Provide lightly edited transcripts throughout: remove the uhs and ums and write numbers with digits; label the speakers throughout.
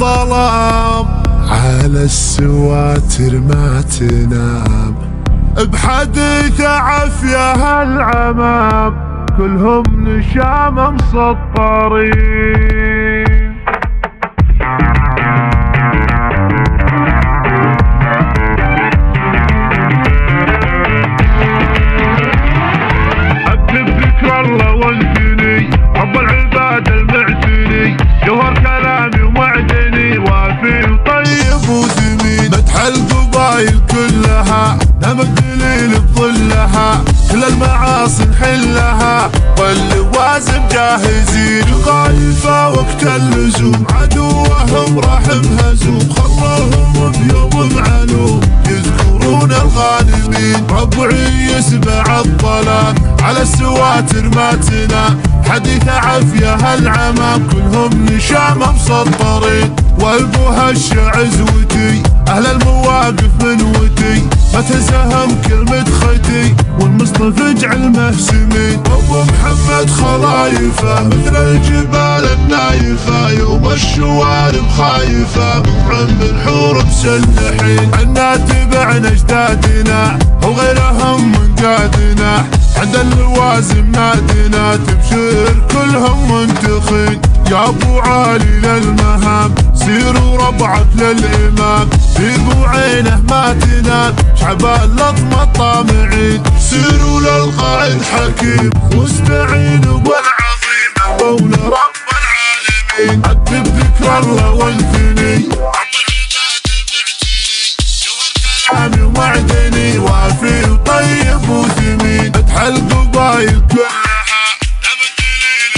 Speaker 1: الظلام، على السواتر ما تنام، بحديث عافية هالعمام كلهم نشامة مسطرين. اكتب ذكر الله وانثني رب العباد المعتني، جوهر كلامي ومعدني وافي وطيب وثمين، مدح القبايل كلها نام الدليل بظلها، كل المعاصي نحلها واللوازم جاهزين، الخايفة وقت اللزوم عدوهم راح مهزوم، خلوهم بيوم معلوم يذكرون الغانمين، ربعي يسبع الظلام على السواتر ما تنام، حديث عافية هالعمام كلهم نشامة مسطرين، وابوها الشعزوتي اهل المواقف من ودي، ما تنساهم كلمة ختي والمصطفى اجعل مهسمين، ابو محمد خلايفه مثل الجبال النايفه، يوم الشوارب خايفه مع الحور مسلحين، عنا تبعنا اجدادنا وغيرهم من قادنا، عند اللوازم نادنا تبشر كلهم منتخين، يا ابو علي للمهام سيروا ربعك للامام، في بعينه ما تنام شعبان لطمة طامعين، سيروا للقائد حكيم واستعينوا بالعظيم مولى رب العالمين، اكتب ذكر الله وانثني رب العباد المعتني، جوهر كلامي ومعدني وافي وطيب وثمين، مدح القبايل كلها نام الدليل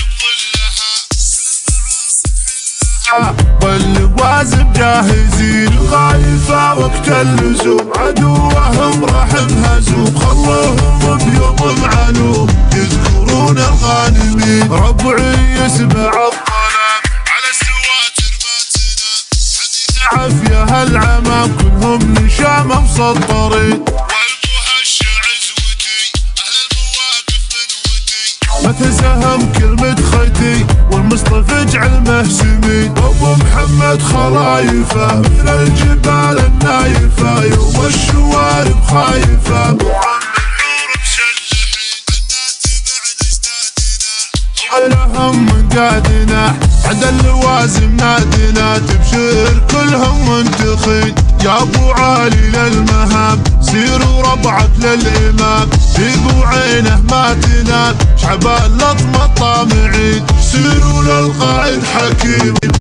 Speaker 1: بظلها، واللوازم جاهزين، الخايفة وقت اللزوم عدوهم راح مهزوم، خلوهم بيوم معلوم يذكرون الغانمين، ربعي يسبع الظلام على السواتر ما تنام، حديث عافية هالعمام كلهم نشامة مسطرين، وابوها الشعزوتي اهل المواقف من ودي، ما تنساهم كلمة ختي والمصطفى اجعل مهسمين، ابو محمد خلايفه مثل الجبال النايفه، يوم الشوارب خايفه مع الحور مسلحين، عنا تبعنا اجدادنا وغيرهم من قادنا، عند اللوازم نادنا تبشر كلهم منتخين، يا ابو علي للمهام سيروا ربعك للامام، في بعينه ما تنام شعبان لطمة طامعين، سيروا للقائد حكيم